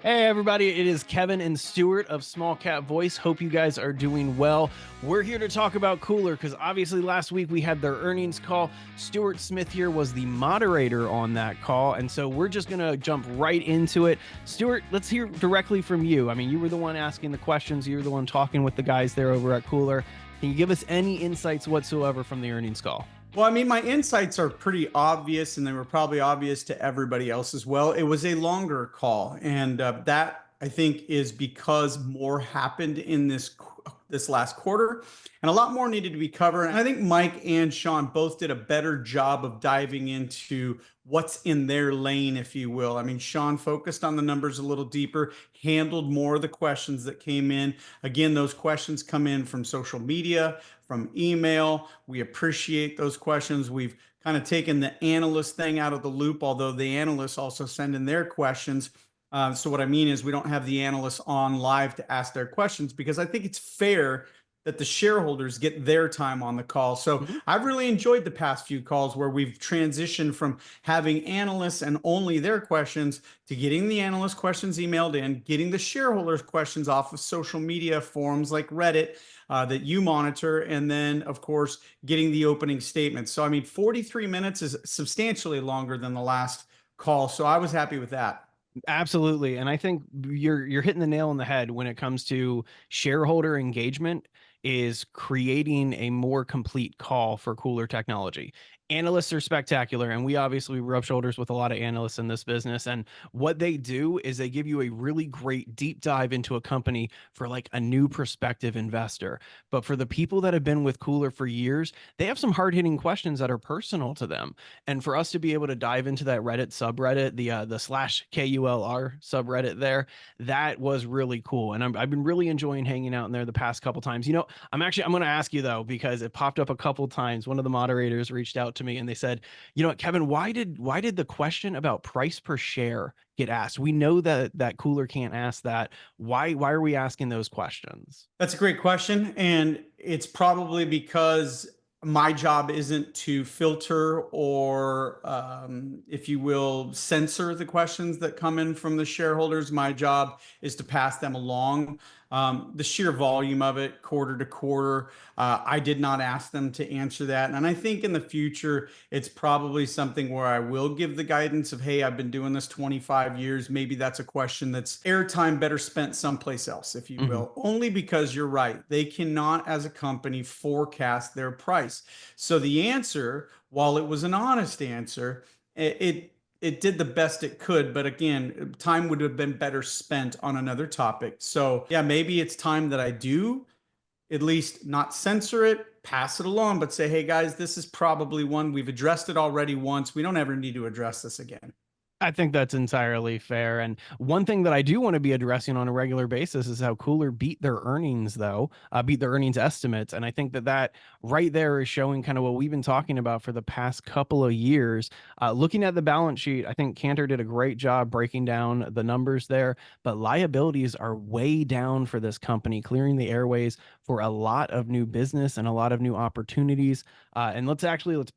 Hey everybody, it is Kevin and Stuart of SmallCapVoice. Hope you guys are doing well. We're here to talk about KULR because obviously last week we had their earnings call. Stuart Smith here was the moderator on that call, and so we're just going to jump right into it. Stuart, let's hear directly from you. I mean, you were the one asking the questions. You were the one talking with the guys there over at KULR. Can you give us any insights whatsoever from the earnings call? Well, I mean, my insights are pretty obvious, and they were probably obvious to everybody else as well. It was a longer call, and that I think is because more happened in this last quarter, and a lot more needed to be covered. And I think Mike and Sean both did a better job of diving into what's in their lane, if you will. I mean, Sean focused on the numbers a little deeper, handled more of the questions that came in. Again, those questions come in from social media, from email. We appreciate those questions. We've kind of taken the analyst thing out of the loop, although the analysts also send in their questions. So what I mean is we don't have the analysts on live to ask their questions because I think it's fair that the shareholders get their time on the call. So I've really enjoyed the past few calls where we've transitioned from having analysts and only their questions to getting the analyst questions emailed in, getting the shareholders questions off of social media forums like Reddit that you monitor, and then of course getting the opening statements. So I mean, 43 minutes is substantially longer than the last call. So I was happy with that. Absolutely. And I think you're hitting the nail on the head when it comes to shareholder engagement is creating a more complete call for KULR Technology. Analysts are spectacular, and we obviously rub shoulders with a lot of analysts in this business. And what they do is they give you a really great deep dive into a company for like a new prospective investor. But for the people that have been with KULR for years, they have some hard-hitting questions that are personal to them. And for us to be able to dive into that Reddit subreddit, the slash KULR subreddit there, that was really cool. And I've been really enjoying hanging out in there the past couple times. I'm going to ask you though, because it popped up a couple times. One of the moderators reached out to me and they said, you know what, Kevin, why did the question about price per share get asked? We know that KULR can't ask that. Why are we asking those questions? That's a great question. And it's probably because my job isn't to filter or, if you will, censor the questions that come in from the shareholders. My job is to pass them along. The sheer volume of it, quarter to quarter, I did not ask them to answer that. And I think in the future, it's probably something where I will give the guidance of, hey, I've been doing this 25 years. Maybe that's a question that's airtime better spent someplace else, if you Mhm. will, only because you're right. They cannot, as a company, forecast their price. So the answer, while it was an honest answer, it did the best it could, but again, time would have been better spent on another topic. So yeah, maybe it's time that I do at least not censor it, pass it along, but say, hey guys, this is probably one we've addressed it already once. We don't ever need to address this again. I think that's entirely fair. And one thing that I do want to be addressing on a regular basis is how KULR beat their earnings, though, beat their earnings estimates. And I think that right there is showing kind of what we've been talking about for the past couple of years. Looking at the balance sheet, I think Cantor did a great job breaking down the numbers there, but liabilities are way down for this company, clearing the airways for a lot of new business and a lot of new opportunities. And let's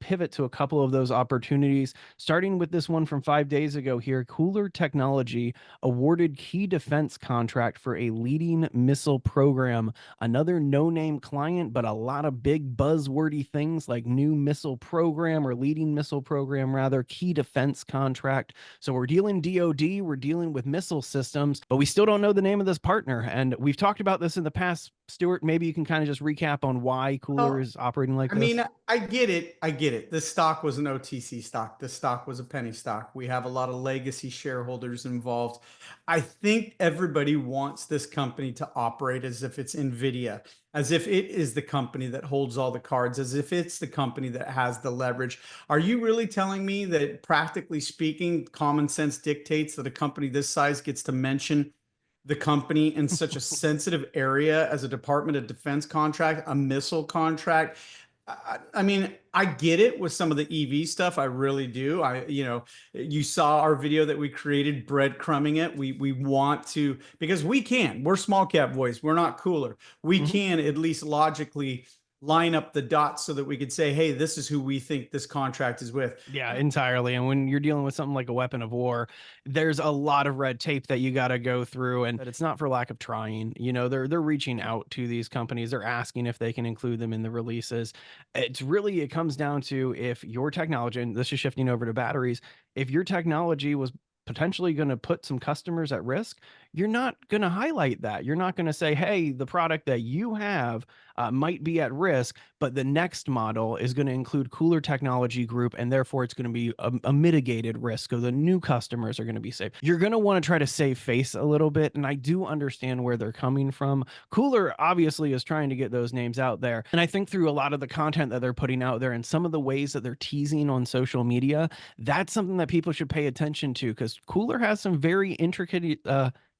pivot to a couple of those opportunities, starting with this one from 5 days ago here. KULR Technology awarded key defense contract for a leading missile program. Another no-name client, but a lot of big buzzwordy things like new missile program, or leading missile program rather, key defense contract. So we're dealing DoD, we're dealing with missile systems, but we still don't know the name of this partner. And we've talked about this in the past. Stuart, maybe you can kind of just recap on why KULR Well, is operating like I mean, this. I get it. I get it. The stock was an OTC stock. The stock was a penny stock. We have a lot of legacy shareholders involved. I think everybody wants this company to operate as if it's NVIDIA, as if it is the company that holds all the cards, as if it's the company that has the leverage. Are you really telling me that, practically speaking, common sense dictates that a company this size gets to mention the company in such a sensitive area as a Department of Defense contract, a missile contract? I mean, I get it with some of the EV stuff. I really do. You saw our video that we created, breadcrumbing it. We want to, because we can. We're SmallCapVoice. We're not KULR. We Mhm. can at least logically line up the dots so that we could say, hey, this is who we think this contract is with. Yeah, entirely. And when you're dealing with something like a weapon of war, there's a lot of red tape that you got to go through, and it's not for lack of trying. They're reaching out to these companies. They're asking if they can include them in the releases. It comes down to, if your technology, and this is shifting over to batteries, if your technology was potentially going to put some customers at risk, you're not going to highlight that. You're not going to say, hey, the product that you have might be at risk, but the next model is going to include KULR Technology Group, and therefore it's going to be a mitigated risk, or the new customers are going to be safe. You're going to want to try to save face a little bit, and I do understand where they're coming from. KULR obviously is trying to get those names out there, and I think through a lot of the content that they're putting out there and some of the ways that they're teasing on social media, that's something that people should pay attention to, because KULR has some very intricate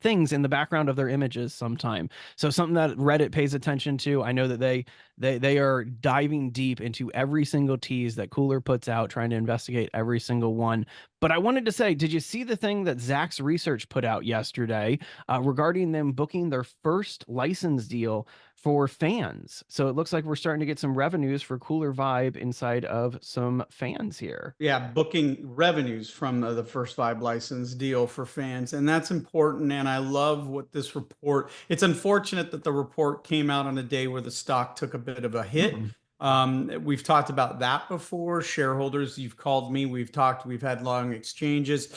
things in the background of their images sometime. So something that Reddit pays attention to. I know that they are diving deep into every single tease that KULR puts out, trying to investigate every single one. But I wanted to say, did you see the thing that Zach's Research put out yesterday regarding them booking their first license deal for fans? So it looks like we're starting to get some revenues for KULR Vibe inside of some fans here. Yeah, booking revenues from the First Vibe license deal for fans. And that's important. And I love what this report, it's unfortunate that the report came out on a day where the stock took a bit of a hit. Mhm. We've talked about that before. Shareholders, you've called me, we've had long exchanges.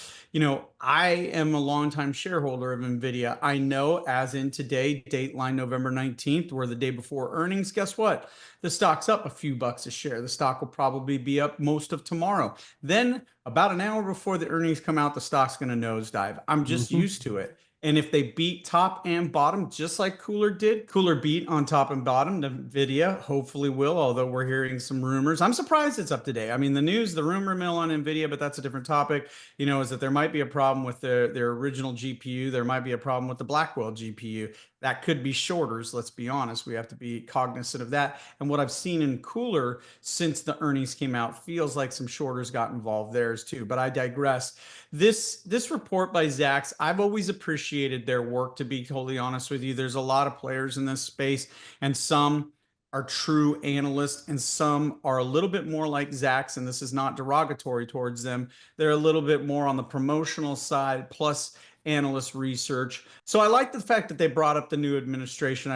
I am a longtime shareholder of NVIDIA. I know, as in today, Dateline November 19th, where the day before earnings, guess what? The stock's up a few bucks a share. The stock will probably be up most of tomorrow. Then, about an hour before the earnings come out, the stock's going to nosedive. I'm just Mhm. used to it. And if they beat top and bottom, just like KULR did, KULR beat on top and bottom. NVIDIA hopefully will, although we're hearing some rumors. I'm surprised it's up today. I mean, the rumor mill on NVIDIA, but that's a different topic, is that there might be a problem with their original GPU. There might be a problem with the Blackwell GPU. That could be shorters. Let's be honest. We have to be cognizant of that. And what I've seen in KULR since the earnings came out feels like some shorters got involved there too. But I digress. This report by Zacks, I've always appreciated their work, to be totally honest with you. There's a lot of players in this space, and some are true analysts, and some are a little bit more like Zacks, and this is not derogatory towards them. They're a little bit more on the promotional side, plus analyst research. So I like the fact that they brought up the new administration.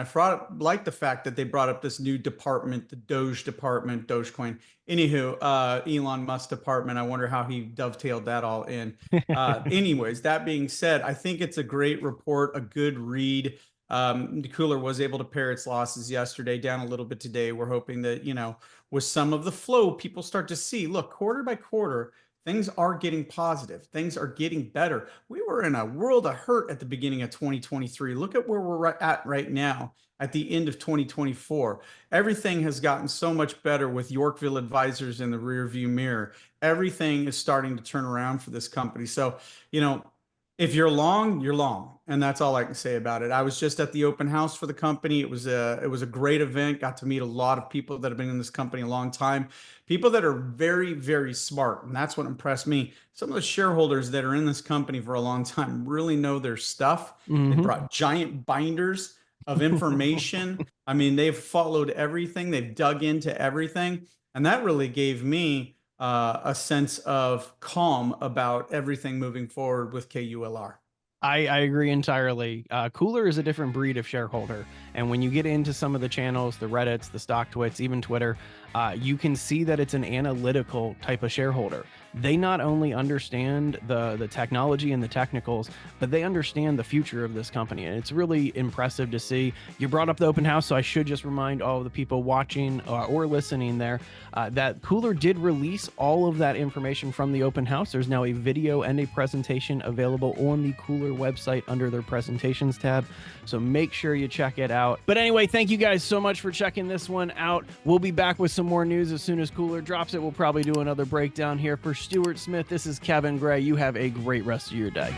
Like the fact that they brought up this new department, the Doge department, Dogecoin. Anywho, Elon Musk department. I wonder how he dovetailed that all in. Anyways, that being said, I think it's a great report, a good read. KULR was able to pare its losses yesterday, down a little bit today. We're hoping that, with some of the flow, people start to see, look, quarter by quarter, things are getting positive. Things are getting better. We were in a world of hurt at the beginning of 2023. Look at where we're at right now at the end of 2024. Everything has gotten so much better with Yorkville Advisors in the rearview mirror. Everything is starting to turn around for this company. So, if you're long, you're long, and that's all I can say about it. I was just at the open house for the company. It was a great event. Got to meet a lot of people that have been in this company a long time, people that are very, very smart, and that's what impressed me. Some of the shareholders that are in this company for a long time really know their stuff. They Mhm. brought giant binders of information. I mean, they've followed everything. They've dug into everything, and that really gave me a sense of calm about everything moving forward with KULR. I agree entirely. KULR is a different breed of shareholder. And when you get into some of the channels, the Reddits, the stock twits, even Twitter, you can see that it's an analytical type of shareholder. They not only understand the technology and the technicals, but they understand the future of this company. And it's really impressive to see. You brought up the open house, so I should just remind all of the people watching or listening there that KULR did release all of that information from the open house. There's now a video and a presentation available on the KULR website under their presentations tab. So make sure you check it out. But anyway, thank you guys so much for checking this one out. We'll be back with some more news as soon as KULR drops it. We'll probably do another breakdown here. For Stuart Smith, this is Kevin Gray. You have a great rest of your day.